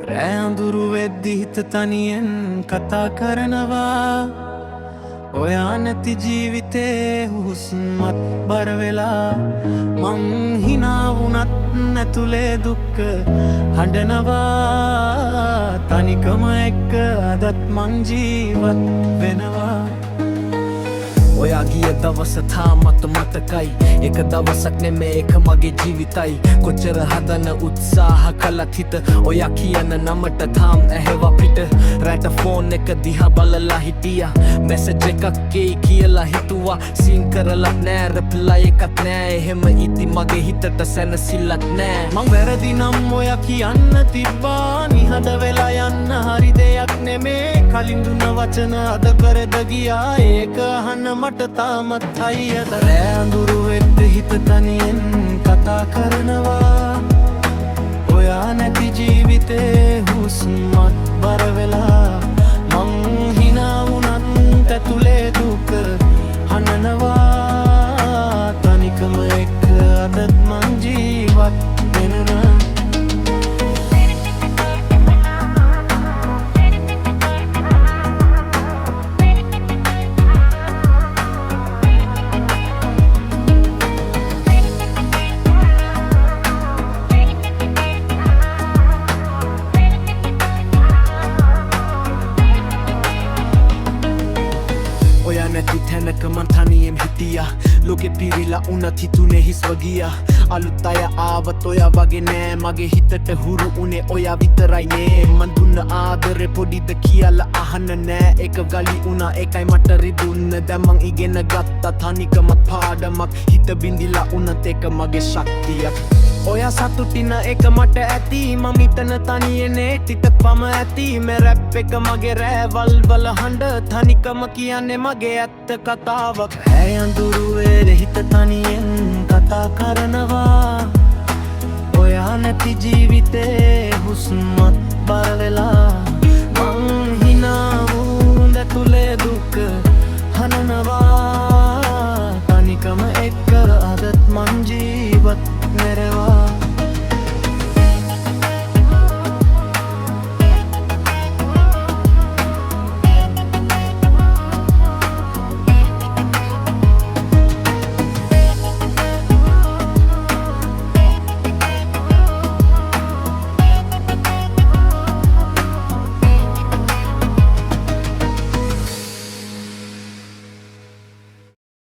රෑ අඳුරු වෙද්දි හිත තනියෙන් කතා කරනවා ඔයා නැති ජීවිතේ හුස්මත් බර වෙලා මං හිනා වුණත් නැතුලේ දුක්ක හඬනවා තනිකම එක්ක අදත් මං ජීවත් වෙනවා ඔයා ගිය දවස තාමත් මතකයි එක දවසක් නෙමේ එක මගේ ජීවිතයි කොච්චර හදන උත්සාහ කළත් හිත ඔයා කියන නමට තාම් ඇහෙව පිට රැට ෆෝන් එක දිහා බලලා හිටියා මැසේජ් එකක් ගෙයි කියලා හිතුවා සීන් කරලත් නෑ රිප්ලයි එකක් නෑ එහෙම ඉති මගේ හිතට සැනසෙල්ලක් නෑ මං වැරදි නම් ඔයා කියන්න තිබ්බා නිහඬ වෙලා යන්න හරි දෙයක් නෙමේ කලින් දුන්න වචන අද පෙරද ගියා ඒක අහන්න මට තාමත් හයියද රෑ අඳුරු වෙද්ද හිත තනියෙන් කතා කරනවා ඔයා නැති ජීවිතේ හුස්මත් බර වෙලා මං හිනා වුණත් ඇතුලේ දුක හඬනවා තනිකම එක්ක අදත් මං ජීවත් වෙනවා නැති තැනක මං තනියෙන් හිටියා ලෝකෙ පිරිලා උනත් හිතුනේ හිස් වගියා අලුත් අය ආවත් ඔයා වගේ නෑ මගේ හිතට හුරු උනේ ඔයා විතරයි නේ මං දුන්න ආදරේ පොඩිද කියලා අහන්න නෑ ඒක ගලි උනා ඒකයි මට රිදුන්න දැන් මං ඉගෙන ගත්තා තනිකමත් පාඩමක් හිත බින්දිලා උනත් ඒක මගේ ශක්තියක් ඔයා සතුටින එක මට ඇති මම හිතන තනියනේ ටිකක්වම ඇති මේ රැප් එක මගේ රෑවල් වල හඬ තනිකම කියන්නේ මගේ ඇත්ත කතාවක් ඇය අඳුරුවේ හිත තනියෙන් කතා කරනවා ඔයා නැති ජීවිතේ හුස්මත් බර වෙලා